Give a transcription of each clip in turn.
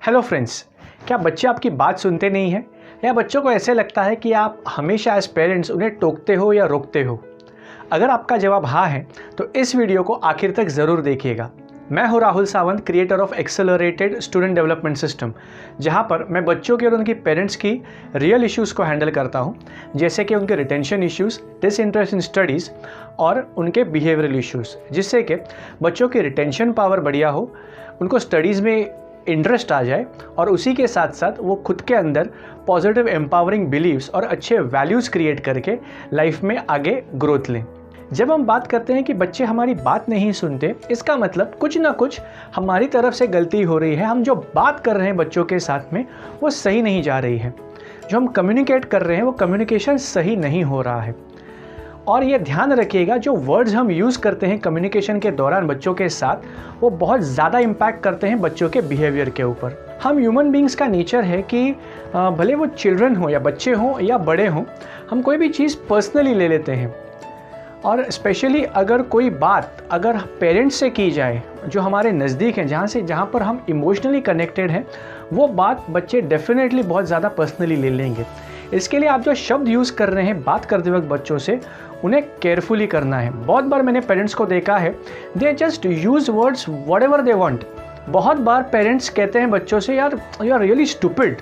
Hello friends, क्या बच्चे आपकी बात सुनते नहीं हैं या बच्चों को ऐसे लगता है कि आप हमेशा एज पेरेंट्स उन्हें टोकते हो या रोकते हो? अगर आपका जवाब हाँ है तो इस वीडियो को आखिर तक ज़रूर देखिएगा। मैं हूँ Rahul Sawant, creator of accelerated student development system, जहाँ पर मैं बच्चों के और उनकी पेरेंट्स की रियल इश्यूज़ को हैंडल करता हूँ, जैसे कि उनके रिटेंशन इश्यूज़, डिसइंटरेस्ट इन स्टडीज़ और उनके बिहेवियरल इश्यूज़, जिससे कि बच्चों की रिटेंशन पावर बढ़िया हो, उनको स्टडीज़ में इंटरेस्ट आ जाए और उसी के साथ साथ वो खुद के अंदर पॉजिटिव एम्पावरिंग बिलीव्स और अच्छे वैल्यूज़ क्रिएट करके लाइफ में आगे ग्रोथ लें। जब हम बात करते हैं कि बच्चे हमारी बात नहीं सुनते, इसका मतलब कुछ ना कुछ हमारी तरफ से गलती हो रही है। हम जो बात कर रहे हैं बच्चों के साथ में वो सही नहीं जा रही है। जो हम कम्युनिकेट कर रहे हैं वो कम्युनिकेशन सही नहीं हो रहा है। और ये ध्यान रखिएगा, जो वर्ड्स हम यूज़ करते हैं कम्युनिकेशन के दौरान बच्चों के साथ, वो बहुत ज़्यादा इम्पैक्ट करते हैं बच्चों के बिहेवियर के ऊपर। हम ह्यूमन बींग्स का नेचर है कि भले वो चिल्ड्रन हो या बच्चे हों या बड़े हों, हम कोई भी चीज़ पर्सनली ले लेते हैं। और स्पेशली अगर कोई बात अगर पेरेंट्स से की जाए जो हमारे नज़दीक हैं, जहाँ पर हम इमोशनली कनेक्टेड हैं, वो बात बच्चे डेफिनेटली बहुत ज़्यादा पर्सनली ले लेंगे। इसके लिए आप जो शब्द यूज़ कर रहे हैं बात करते वक्त बच्चों से, उन्हें केयरफुली करना है। बहुत बार मैंने पेरेंट्स को देखा है, they just use words whatever they want. बहुत बार पेरेंट्स कहते हैं बच्चों से, यार you are really stupid,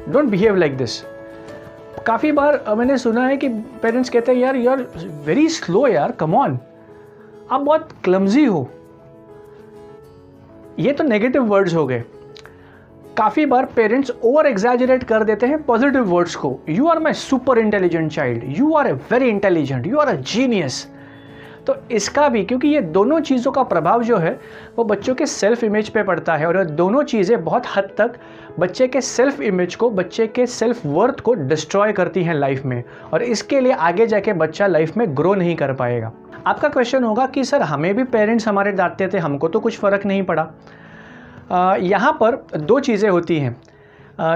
don't behave like this. काफ़ी बार मैंने सुना है कि पेरेंट्स कहते हैं, यार यू आर वेरी स्लो, यार कम ऑन, आप बहुत क्लमजी हो। ये तो नेगेटिव वर्ड्स हो गए। काफ़ी बार पेरेंट्स ओवर एग्जैजरेट कर देते हैं पॉजिटिव वर्ड्स को। You are my super intelligent child, you are a very intelligent, you are a genius. तो इसका भी, क्योंकि ये दोनों चीज़ों का प्रभाव जो है वो बच्चों के सेल्फ इमेज पे पड़ता है, और ये दोनों चीज़ें बहुत हद तक बच्चे के सेल्फ इमेज को, बच्चे के सेल्फ वर्थ को डिस्ट्रॉय करती हैं लाइफ में, और इसके लिए आगे जाके बच्चा लाइफ में ग्रो नहीं कर पाएगा। आपका क्वेश्चन होगा कि सर हमें भी पेरेंट्स हमारे डांटते थे, हमको तो कुछ फ़र्क नहीं पड़ा। यहाँ पर दो चीज़ें होती हैं।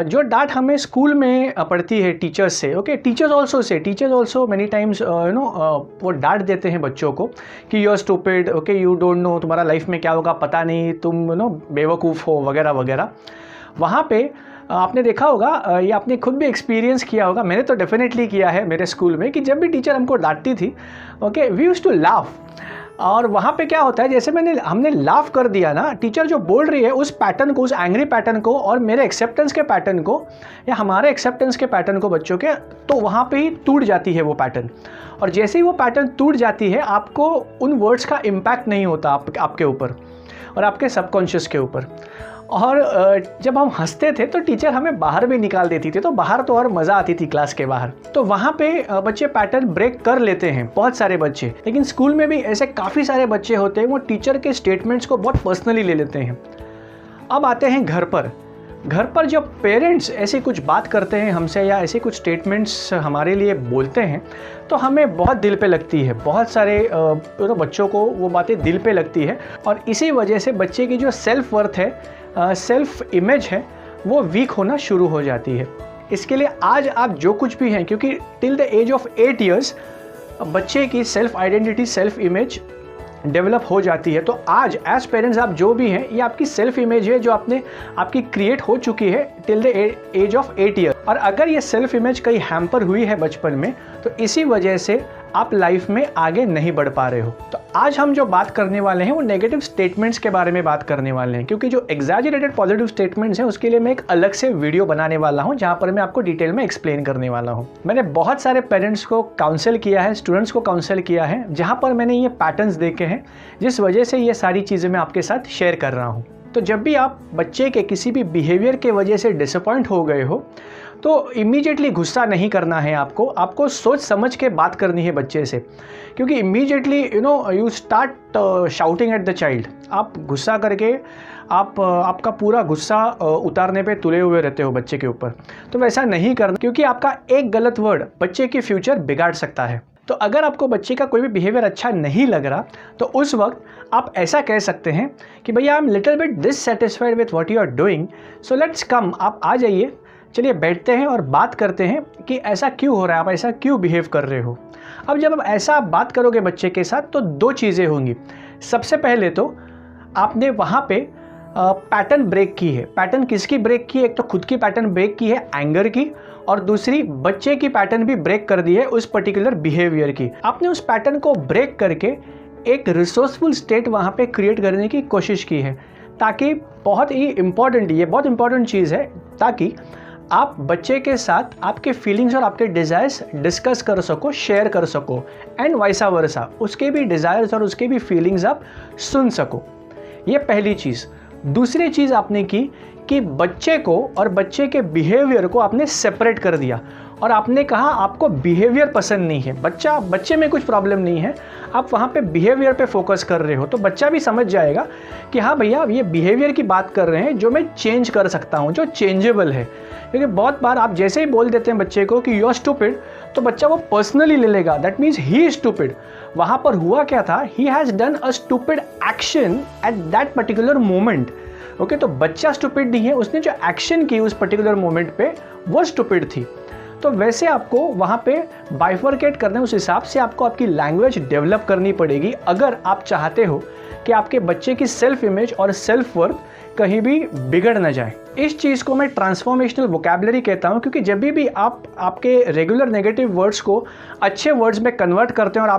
जो डांट हमें स्कूल में पड़ती है टीचर्स से, okay, teachers also many times वो डांट देते हैं बच्चों को कि you are stupid, okay, you don't know, तुम्हारा लाइफ में क्या होगा पता नहीं, तुम बेवकूफ़ हो, वगैरह वगैरह। वहाँ पे आपने देखा होगा, ये आपने खुद भी एक्सपीरियंस किया होगा, मैंने तो डेफिनेटली किया है मेरे स्कूल में, कि जब भी टीचर हमको डांटती थी, okay, we used to laugh. और वहाँ पे क्या होता है, जैसे हमने लाफ कर दिया ना, टीचर जो बोल रही है उस पैटर्न को, उस एंग्री पैटर्न को और मेरे एक्सेप्टेंस के पैटर्न को या हमारे एक्सेप्टेंस के पैटर्न को बच्चों के, तो वहाँ पे ही टूट जाती है वो पैटर्न। और जैसे ही वो पैटर्न टूट जाती है, आपको उन वर्ड्स का इम्पैक्ट नहीं होता आपके ऊपर और आपके सबकॉन्शियस के ऊपर। और जब हम हंसते थे तो टीचर हमें बाहर भी निकाल देती थी, तो बाहर तो और मज़ा आती थी क्लास के बाहर। तो वहाँ पे बच्चे पैटर्न ब्रेक कर लेते हैं, बहुत सारे बच्चे। लेकिन स्कूल में भी ऐसे काफ़ी सारे बच्चे होते हैं, वो टीचर के स्टेटमेंट्स को बहुत पर्सनली ले लेते हैं। अब आते हैं घर पर। घर पर जब पेरेंट्स ऐसी कुछ बात करते हैं हमसे या ऐसे कुछ स्टेटमेंट्स हमारे लिए बोलते हैं, तो हमें बहुत दिल पे लगती है। बहुत सारे बच्चों को वो बातें दिल पे लगती है, और इसी वजह से बच्चे की जो सेल्फ वर्थ है, सेल्फ इमेज है, वो वीक होना शुरू हो जाती है। इसके लिए आज आप जो कुछ भी हैं, क्योंकि till the age of 8 years बच्चे की self identity, self image develop हो जाती है। तो आज एज पेरेंट्स आप जो भी हैं, ये आपकी सेल्फ इमेज है जो आपकी क्रिएट हो चुकी है till the age of 8 year. और अगर ये सेल्फ इमेज कहीं हैम्पर हुई है बचपन में, तो इसी वजह से आप लाइफ में आगे नहीं बढ़ पा रहे हो। तो आज हम जो बात करने वाले हैं वो नेगेटिव स्टेटमेंट्स के बारे में बात करने वाले हैं, क्योंकि जो एग्जैजरेटेड पॉजिटिव स्टेटमेंट्स हैं उसके लिए मैं एक अलग से वीडियो बनाने वाला हूं, जहां पर मैं आपको डिटेल में एक्सप्लेन करने वाला हूं। मैंने बहुत सारे पेरेंट्स को काउंसिल किया है, स्टूडेंट्स को काउंसिल किया है, जहां पर मैंने ये पैटर्न्स देखे हैं, जिस वजह से ये सारी चीज़ें मैं आपके साथ शेयर कर रहा हूँ। तो जब भी आप बच्चे के किसी भी बिहेवियर के वजह से डिसअपॉइंट हो गए हो, तो इमीडिएटली गुस्सा नहीं करना है आपको सोच समझ के बात करनी है बच्चे से। क्योंकि immediately you start shouting at the child. आप गुस्सा करके आपका पूरा गुस्सा उतारने पे तुले हुए रहते हो बच्चे के ऊपर। तो वैसा नहीं करना, क्योंकि आपका एक गलत वर्ड बच्चे की फ्यूचर बिगाड़ सकता है। तो अगर आपको बच्चे का कोई भी बिहेवियर अच्छा नहीं लग रहा, तो उस वक्त आप ऐसा कह सकते हैं कि भैया I am little bit dissatisfied with what you are doing, so let's come, आप आ जाइए, चलिए बैठते हैं और बात करते हैं कि ऐसा क्यों हो रहा है, आप ऐसा क्यों बिहेव कर रहे हो। अब जब आप ऐसा बात करोगे बच्चे के साथ, तो दो चीज़ें होंगी। सबसे पहले तो आपने वहाँ पे पैटर्न ब्रेक की है। पैटर्न किसकी ब्रेक की है? एक तो खुद की पैटर्न ब्रेक की है एंगर की, और दूसरी बच्चे की पैटर्न भी ब्रेक कर दी है उस पर्टिकुलर बिहेवियर की। आपने उस पैटर्न को ब्रेक करके एक रिसोर्सफुल स्टेट वहाँ पे क्रिएट करने की कोशिश की है, ताकि बहुत ही इम्पॉर्टेंट, ये बहुत इंपॉर्टेंट चीज़ है, ताकि आप बच्चे के साथ आपके फीलिंग्स और आपके डिज़ायर्स डिस्कस कर सको, शेयर कर सको, एंड वाइसा वर्सा, उसके भी डिज़ायर्स और उसके भी फीलिंग्स आप सुन सको। ये पहली चीज़। दूसरी चीज़ आपने की कि बच्चे को और बच्चे के बिहेवियर को आपने सेपरेट कर दिया, और आपने कहा आपको बिहेवियर पसंद नहीं है, बच्चे में कुछ प्रॉब्लम नहीं है, आप वहाँ पे बिहेवियर पे फोकस कर रहे हो। तो बच्चा भी समझ जाएगा कि हाँ भैया, ये बिहेवियर की बात कर रहे हैं जो मैं चेंज कर सकता हूँ, जो चेंजेबल है। क्योंकि बहुत बार आप जैसे ही बोल देते हैं बच्चे को कि यू आर स्टूपिड, तो बच्चा वो पर्सनली ले लेगा, that means he is stupid. वहाँ पर हुआ क्या था? He has done a stupid action at that particular moment. Okay, तो बच्चा स्टूपिड नहीं है, उसने जो एक्शन की उस पर्टिकुलर मोमेंट पे वो स्टूपिड थी। तो वैसे आपको वहाँ पे बाइफर्केट करने, उस हिसाब से आपको आपकी लैंग्वेज डेवलप करनी पड़ेगी, अगर आप चाहते हो कि आपके बच्चे की सेल्फ इमेज और सेल्फ वर्थ कहीं भी बिगड़ ना जाए। इस चीज़ को मैं ट्रांसफॉर्मेशनल वोकैबुलरी कहता हूँ, क्योंकि जब भी आप आपके रेगुलर नेगेटिव वर्ड्स को अच्छे वर्ड्स में कन्वर्ट करते हैं और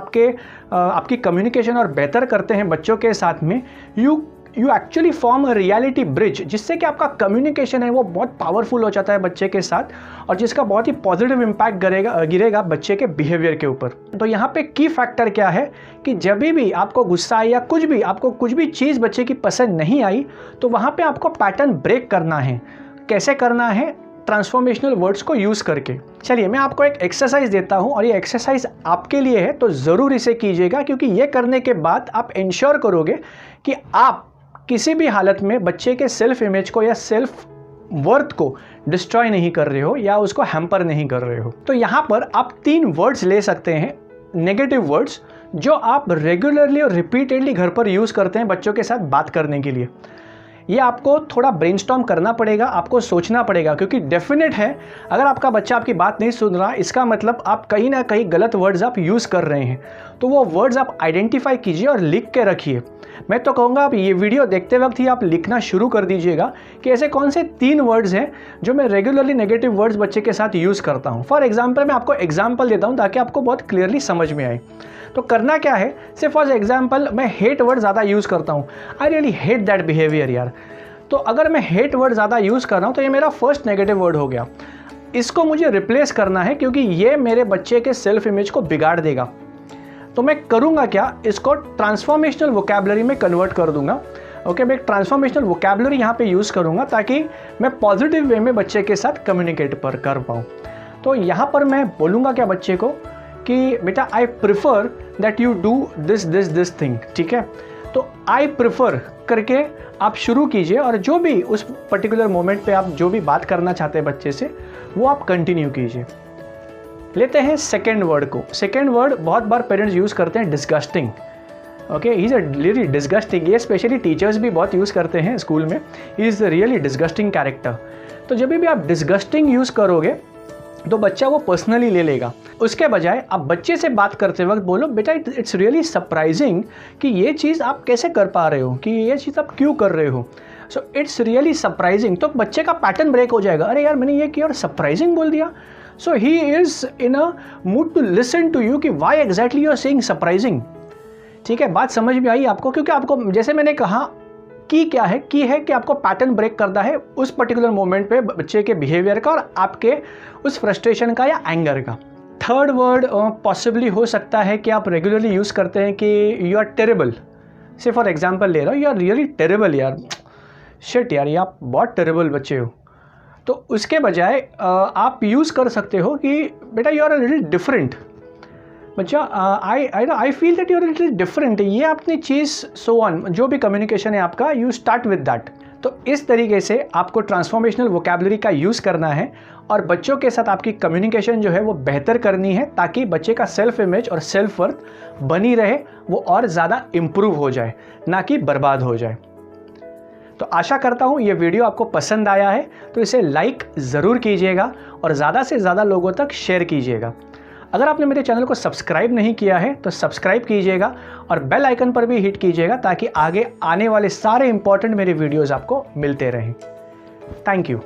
आपकी कम्युनिकेशन और बेहतर करते हैं बच्चों के साथ में, you actually form a reality bridge, जिससे कि आपका कम्युनिकेशन है वो बहुत पावरफुल हो जाता है बच्चे के साथ, और जिसका बहुत ही पॉजिटिव इम्पैक्ट गिरेगा बच्चे के बिहेवियर के ऊपर। तो यहाँ पे की फैक्टर क्या है कि जब भी आपको गुस्सा आई या आपको कुछ भी चीज़ बच्चे की पसंद नहीं आई, तो वहाँ पे आपको पैटर्न ब्रेक करना है। कैसे करना है? ट्रांसफॉर्मेशनल वर्ड्स को यूज़ करके। चलिए मैं आपको एक एक्सरसाइज देता हूँ, और ये एक्सरसाइज आपके लिए है, तो ज़रूर इसे कीजिएगा, क्योंकि ये करने के बाद आप इंश्योर करोगे कि आप किसी भी हालत में बच्चे के सेल्फ इमेज को या सेल्फ वर्थ को डिस्ट्रॉय नहीं कर रहे हो या उसको हैम्पर नहीं कर रहे हो। तो यहाँ पर आप 3 वर्ड्स ले सकते हैं, नेगेटिव वर्ड्स, जो आप रेगुलरली और रिपीटेडली घर पर यूज़ करते हैं बच्चों के साथ बात करने के लिए। ये आपको थोड़ा ब्रेनस्टॉर्म करना पड़ेगा, आपको सोचना पड़ेगा, क्योंकि डेफिनेट है अगर आपका बच्चा आपकी बात नहीं सुन रहा, इसका मतलब आप कहीं ना कहीं गलत वर्ड्स आप यूज़ कर रहे हैं। तो वो वर्ड्स आप आइडेंटिफाई कीजिए और लिख के रखिए। मैं तो कहूँगा आप ये वीडियो देखते वक्त ही आप लिखना शुरू कर दीजिएगा कि ऐसे कौन से 3 वर्ड्स हैं जो मैं रेगुलरली नेगेटिव वर्ड्स बच्चे के साथ यूज़ करता हूँ। फॉर एग्जाम्पल मैं आपको एग्जाम्पल देता हूँ ताकि आपको बहुत क्लियरली समझ में आए। तो करना क्या है, सिर्फ फॉर एग्जाम्पल मैं हेट वर्ड ज़्यादा यूज़ करता हूँ, I really hate that behaviour यार। तो अगर मैं हेट वर्ड ज़्यादा यूज़ कर रहा हूँ तो ये मेरा फर्स्ट नेगेटिव वर्ड हो गया। इसको मुझे रिप्लेस करना है, क्योंकि ये मेरे बच्चे के सेल्फ इमेज को बिगाड़ देगा। तो मैं करूँगा क्या, इसको ट्रांसफॉर्मेशनल वोकैबुलरी में कन्वर्ट कर दूंगा। ओके, मैं एक ट्रांसफॉर्मेशनल वोकैबुलरी यहाँ पे यूज़ करूँगा ताकि मैं पॉजिटिव वे में बच्चे के साथ कम्युनिकेट कर पाऊँ। तो यहाँ पर मैं बोलूँगा क्या बच्चे को कि बेटा I prefer that you do this thing. ठीक है, तो आई प्रिफर करके आप शुरू कीजिए, और जो भी उस पर्टिकुलर मोमेंट पे आप जो भी बात करना चाहते हैं बच्चे से वो आप कंटिन्यू कीजिए। लेते हैं सेकेंड वर्ड को। सेकेंड वर्ड बहुत बार पेरेंट्स यूज़ करते हैं, disgusting. Okay, he is a really disgusting. ये स्पेशली टीचर्स भी बहुत यूज़ करते हैं स्कूल में, he is really disgusting character. तो जब भी आप डिस्गस्टिंग यूज़ करोगे तो बच्चा वो पर्सनली ले लेगा। उसके बजाय आप बच्चे से बात करते वक्त बोलो, बेटा इट्स रियली सरप्राइजिंग कि ये चीज़ आप कैसे कर पा रहे हो, कि ये चीज़ आप क्यों कर रहे हो। So it's really surprising. तो बच्चे का पैटर्न ब्रेक हो जाएगा, अरे यार मैंने ये किया और सरप्राइजिंग बोल दिया। So he is in a mood to listen to you कि why exactly you are saying surprising. ठीक है, बात समझ में आई आपको? क्योंकि आपको जैसे मैंने कहा की क्या है, की है कि आपको पैटर्न ब्रेक करना है उस पर्टिकुलर मोमेंट पे बच्चे के बिहेवियर का और आपके उस फ्रस्ट्रेशन का या एंगर का। थर्ड वर्ड पॉसिबली हो सकता है कि आप रेगुलरली यूज़ करते हैं कि यू आर टेरेबल। से फॉर एग्जांपल ले रहा हूँ, यू आर रियली टेरेबल यार, शिट यार, ये आप बहुत टेरेबल बच्चे हो। तो उसके बजाय आप यूज़ कर सकते हो कि बेटा you are a little different. बच्चा I feel that you are little different, ये अपनी चीज़ सो ऑन, जो भी कम्युनिकेशन है आपका, यू स्टार्ट विद दैट। तो इस तरीके से आपको ट्रांसफॉर्मेशनल वोकैबुलरी का यूज़ करना है और बच्चों के साथ आपकी कम्युनिकेशन जो है वो बेहतर करनी है, ताकि बच्चे का सेल्फ इमेज और सेल्फ वर्थ बनी रहे, वो और ज़्यादा इम्प्रूव हो जाए, ना कि बर्बाद हो जाए। तो आशा करता हूँ ये वीडियो आपको पसंद आया है, तो इसे लाइक ज़रूर कीजिएगा और ज़्यादा से ज़्यादा लोगों तक शेयर कीजिएगा। अगर आपने मेरे चैनल को सब्सक्राइब नहीं किया है तो सब्सक्राइब कीजिएगा और बेल आइकन पर भी हिट कीजिएगा ताकि आगे आने वाले सारे इंपॉर्टेंट मेरे वीडियोस आपको मिलते रहें। Thank you.